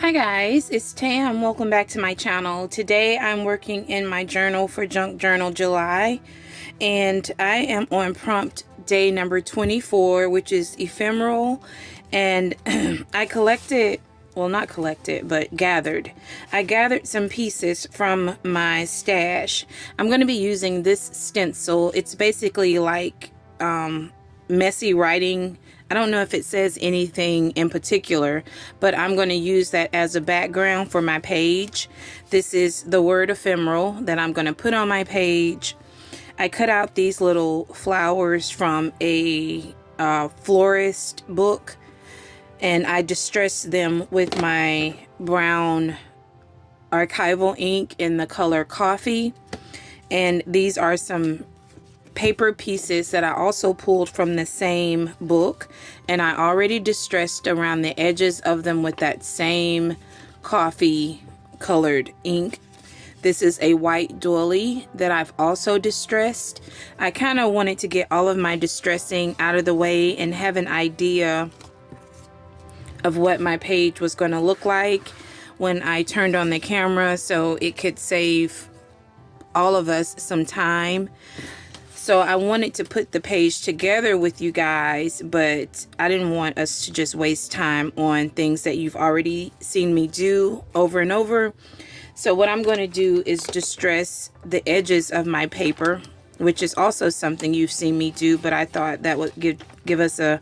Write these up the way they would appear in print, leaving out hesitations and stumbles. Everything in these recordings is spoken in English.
Hi guys, it's Tam. Welcome back to my channel. Today I'm working in my journal for Junk Journal July, and I am on prompt day number 24, which is ephemeral. And I collected, well, not collected, but gathered. I gathered some pieces from my stash. I'm going to be using this stencil. It's basically like messy writing. I don't know if it says anything in particular, but I'm going to use that as a background for my page. This is the word ephemeral that I'm going to put on my page. I cut out these little flowers from a florist book, and I distressed them with my brown archival ink in the color coffee. And these are some paper pieces that I also pulled from the same book, and I already distressed around the edges of them with that same coffee colored ink. This is a white doily that I've also distressed. I kind of wanted to get all of my distressing out of the way and have an idea of what my page was going to look like when I turned on the camera, so it could save all of us some time. So I wanted to put the page together with you guys, but I didn't want us to just waste time on things that you've already seen me do over and over. So what I'm going to do is distress the edges of my paper, which is also something you've seen me do, but I thought that would give us a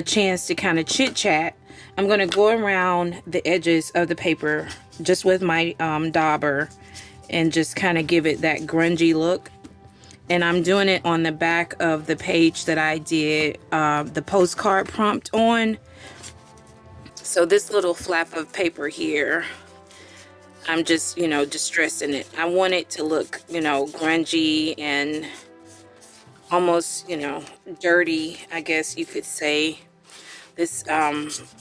chance to kind of chit chat. I'm going to go around the edges of the paper just with my dauber and just kind of give it that grungy look. And I'm doing it on the back of the page that I did the postcard prompt on. So this little flap of paper here, I'm just, distressing it. I want it to look, grungy and almost, dirty, I guess you could say. This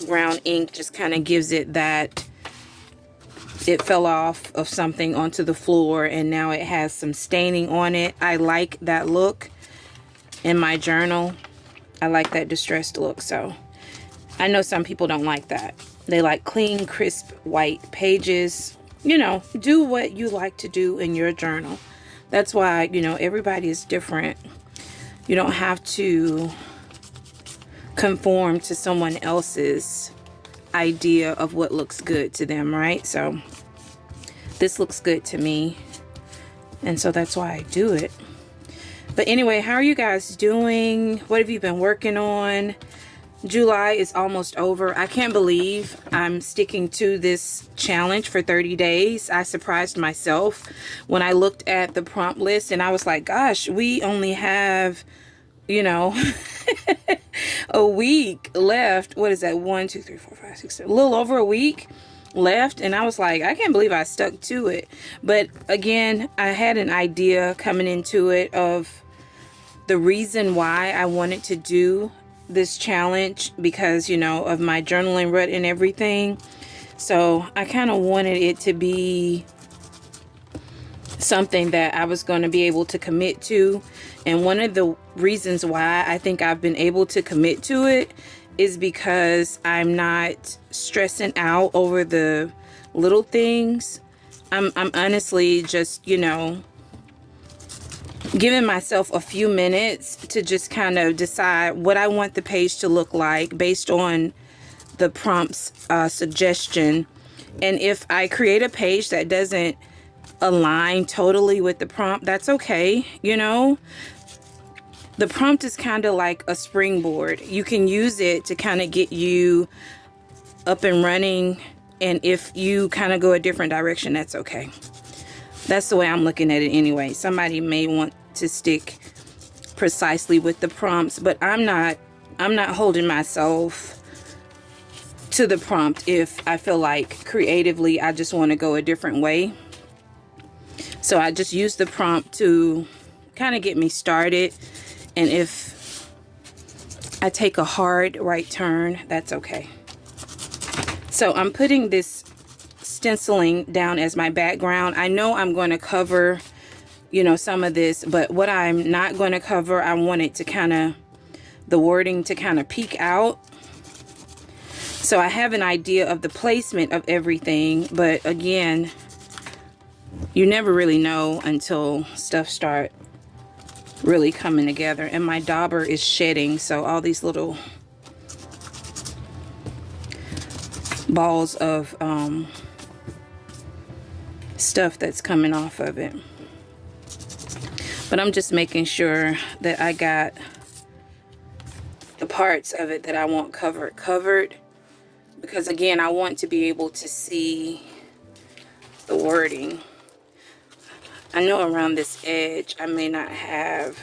brown ink just kind of gives it that it fell off of something onto the floor and now it has some staining on it. I like that look in my journal. I like that distressed look. So I know some people don't like that. They like clean, crisp, white pages. Do what you like to do in your journal. That's why, everybody is different. You don't have to conform to someone else's idea of what looks good to them, right? So this looks good to me, and so that's why I do it. But anyway, how are you guys doing? What have you been working on? July is almost over. I can't believe I'm sticking to this challenge for 30 days. I surprised myself when I looked at the prompt list and I was like, gosh, we only have a week left. What is that? 1, 2, 3, 4, 5, 6, 7, a little over a week left. And I was like, I can't believe I stuck to it. But again, I had an idea coming into it of the reason why I wanted to do this challenge, because of my journaling rut and everything. So I kind of wanted it to be something that I was going to be able to commit to. And one of the reasons why I think I've been able to commit to it is because I'm not stressing out over the little things. I'm honestly just, giving myself a few minutes to just kind of decide what I want the page to look like based on the prompt's suggestion. And if I create a page that doesn't align totally with the prompt, that's okay. The prompt is kind of like a springboard. You can use it to kind of get you up and running, and if you kind of go a different direction, that's okay. That's the way I'm looking at it anyway. Somebody may want to stick precisely with the prompts, but I'm not holding myself to the prompt if I feel like creatively I just want to go a different way. So I just use the prompt to kind of get me started. And if I take a hard right turn, that's okay. So I'm putting this stenciling down as my background. I know I'm going to cover, some of this, but what I'm not going to cover, I want it to the wording to kind of peek out. So I have an idea of the placement of everything, but again, you never really know until stuff start really coming together. And my dauber is shedding, so all these little balls of stuff that's coming off of it. But I'm just making sure that I got the parts of it that I want covered, because again, I want to be able to see the wording. I know around this edge I may not have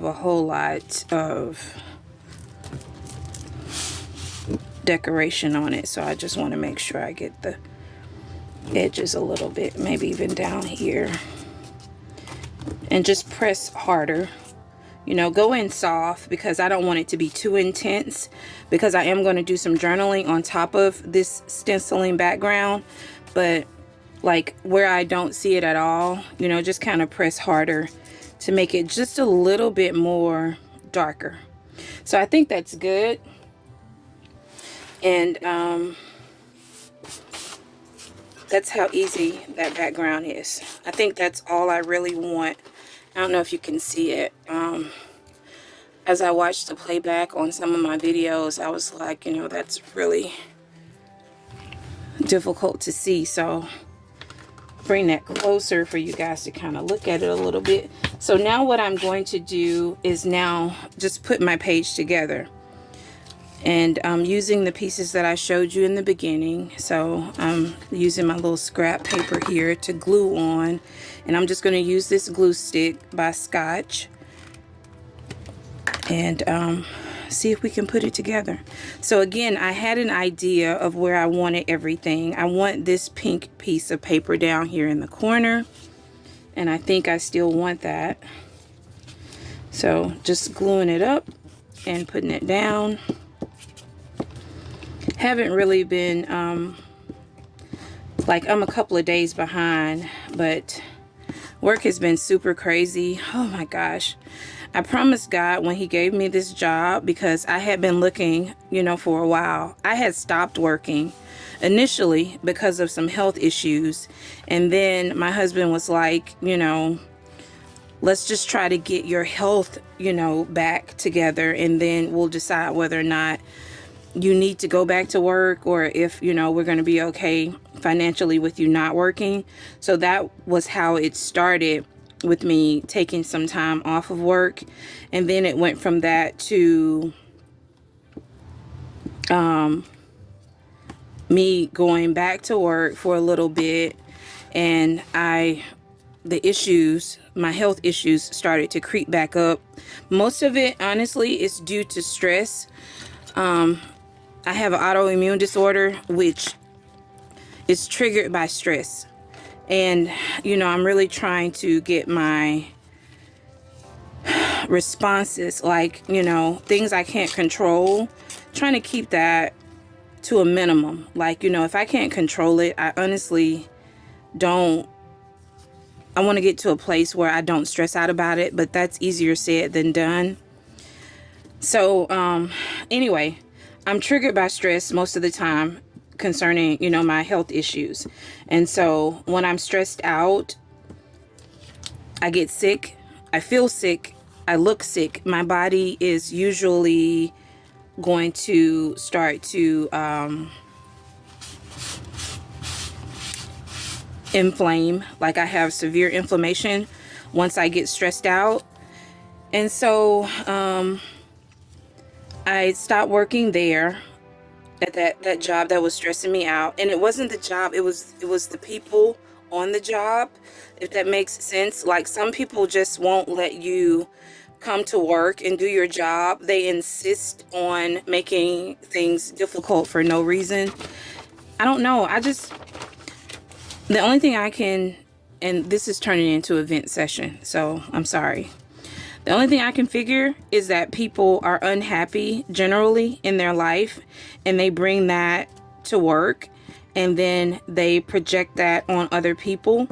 a whole lot of decoration on it, so I just want to make sure I get the edges a little bit, maybe even down here, and just press harder. You know, go in soft, because I don't want it to be too intense, because I am going to do some journaling on top of this stenciling background. But like where I don't see it at all, you know, just kind of press harder to make it just a little bit more darker. So I think that's good. And that's how easy that background is. I think that's all I really want. I don't know if you can see it. As I watched the playback on some of my videos, I was like, you know, that's really difficult to see. So bring that closer for you guys to kind of look at it a little bit. So now what I'm going to do is now just put my page together. And I'm using the pieces that I showed you in the beginning. So I'm using my little scrap paper here to glue on. And I'm just going to use this glue stick by Scotch. And see if we can put it together. So again, I had an idea of where I wanted everything. I want this pink piece of paper down here in the corner. And I think I still want that. So just gluing it up and putting it down. Haven't really been like, I'm a couple of days behind, but work has been super crazy. Oh my gosh. I promised God when he gave me this job, because I had been looking, you know, for a while. I had stopped working initially because of some health issues. And then my husband was like, you know, let's just try to get your health, you know, back together. And then we'll decide whether or not you need to go back to work, or if, you know, we're going to be okay financially with you not working. So that was how it started, with me taking some time off of work. And then it went from that to me going back to work for a little bit, and my health issues started to creep back up. Most of it, honestly, is due to stress. I have an autoimmune disorder, which is triggered by stress. And, you know, I'm really trying to get my responses, like, you know, things I can't control, trying to keep that to a minimum. Like, you know, if I can't control it, I honestly don't. I want to get to a place where I don't stress out about it, but that's easier said than done. So, anyway, I'm triggered by stress most of the time concerning, you know, my health issues. And so when I'm stressed out, I get sick, I feel sick, I look sick. My body is usually going to start to inflame. Like, I have severe inflammation once I get stressed out. And so I stopped working there at that job that was stressing me out. And it wasn't the job, it was the people on the job, if that makes sense. Like, some people just won't let you come to work and do your job. They insist on making things difficult for no reason. I don't know. The only thing I can, and this is turning into a vent session, so I'm sorry. The only thing I can figure is that people are unhappy generally in their life, and they bring that to work, and then they project that on other people.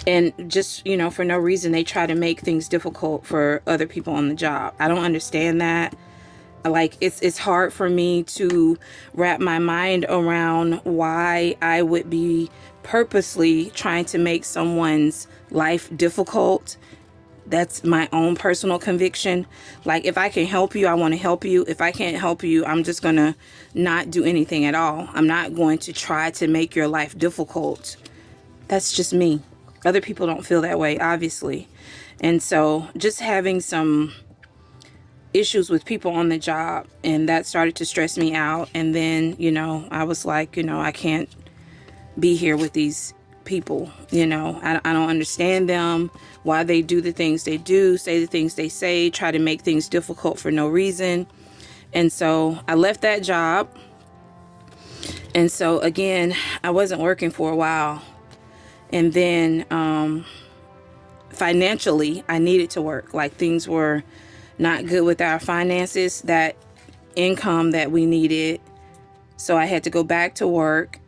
And just, you know, for no reason, they try to make things difficult for other people on the job. I don't understand that. Like, it's hard for me to wrap my mind around why I would be purposely trying to make someone's life difficult. That's my own personal conviction. Like, if I can help you, I want to help you. If I can't help you, I'm just going to not do anything at all. I'm not going to try to make your life difficult. That's just me. Other people don't feel that way, obviously. And so just having some issues with people on the job, and that started to stress me out. And then, you know, I was like, you know, I can't be here with these people. You know, I don't understand them, why they do the things they do, say the things they say, try to make things difficult for no reason. And so I left that job. And so again, I wasn't working for a while. And then financially, I needed to work. Like, things were not good with our finances, that income that we needed. So I had to go back to work,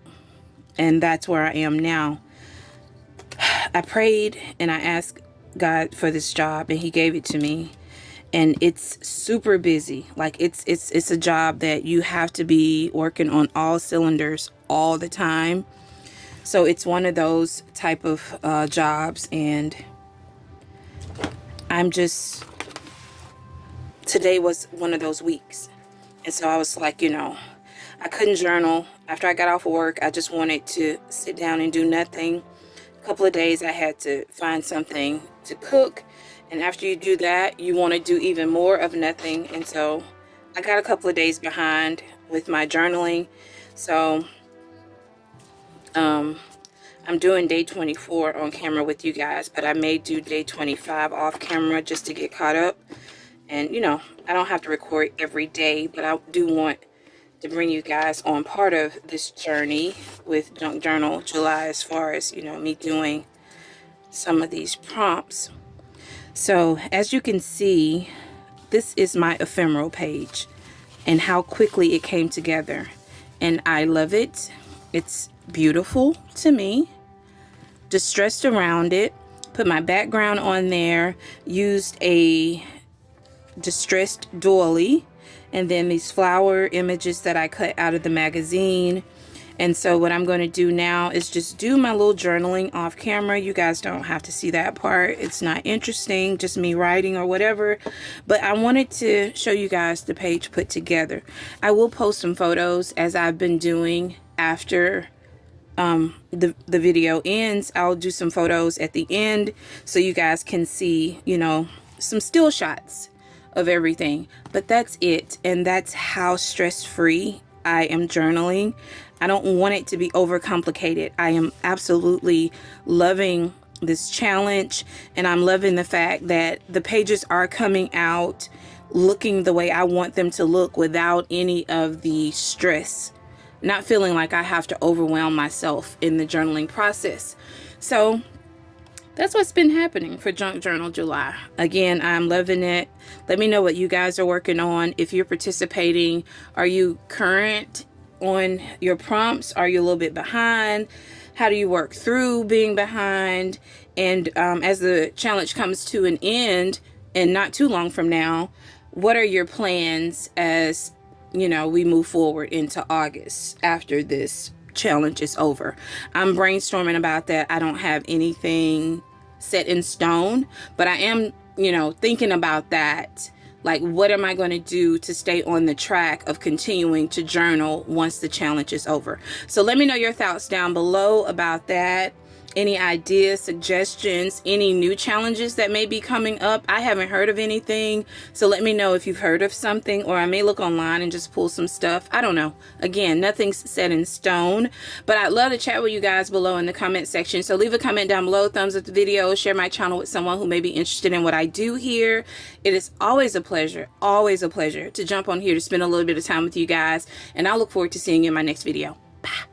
and that's where I am now. I prayed and I asked God for this job, and he gave it to me. And it's super busy. Like, it's a job that you have to be working on all cylinders all the time. So it's one of those type of jobs, and I'm just, today was one of those weeks. And so I was like, you know, I couldn't journal. After I got off of work, I just wanted to sit down and do nothing. A couple of days I had to find something to cook. And after you do that, you want to do even more of nothing. And so I got a couple of days behind with my journaling. So I'm doing day 24 on camera with you guys, but I may do day 25 off camera just to get caught up. And, you know, I don't have to record every day, but I do want to bring you guys on part of this journey with Junk Journal July, as far as, you know, me doing some of these prompts. So as you can see, this is my ephemeral page and how quickly it came together. And I love it. It's beautiful to me. Distressed around it. Put my background on there. Used a distressed doily, and then these flower images that I cut out of the magazine. And so what I'm going to do now is just do my little journaling off camera. You guys don't have to see that part. It's not interesting, just me writing or whatever. But I wanted to show you guys the page put together. I will post some photos as I've been doing after the video ends. I'll do some photos at the end so you guys can see, you know, some still shots of everything. But that's it, and that's how stress-free I am journaling. I don't want it to be overcomplicated. I am absolutely loving this challenge, and I'm loving the fact that the pages are coming out looking the way I want them to look without any of the stress. Not feeling like I have to overwhelm myself in the journaling process. So that's what's been happening for Junk Journal July. Again, I'm loving it. Let me know what you guys are working on. If you're participating, are you current on your prompts? Are you a little bit behind? How do you work through being behind? And as the challenge comes to an end, and not too long from now, what are your plans as, you know, we move forward into August after this challenge is over? I'm brainstorming about that. I don't have anything set in stone, but I am, you know, thinking about that. Like, what am I going to do to stay on the track of continuing to journal once the challenge is over? So let me know your thoughts down below about that. Any ideas, suggestions, any new challenges that may be coming up. I haven't heard of anything, so let me know if you've heard of something, or I may look online and just pull some stuff. I don't know. Again, nothing's set in stone, but I'd love to chat with you guys below in the comment section. So leave a comment down below, thumbs up the video, share my channel with someone who may be interested in what I do here. It is always a pleasure to jump on here to spend a little bit of time with you guys, and I'll look forward to seeing you in my next video. Bye.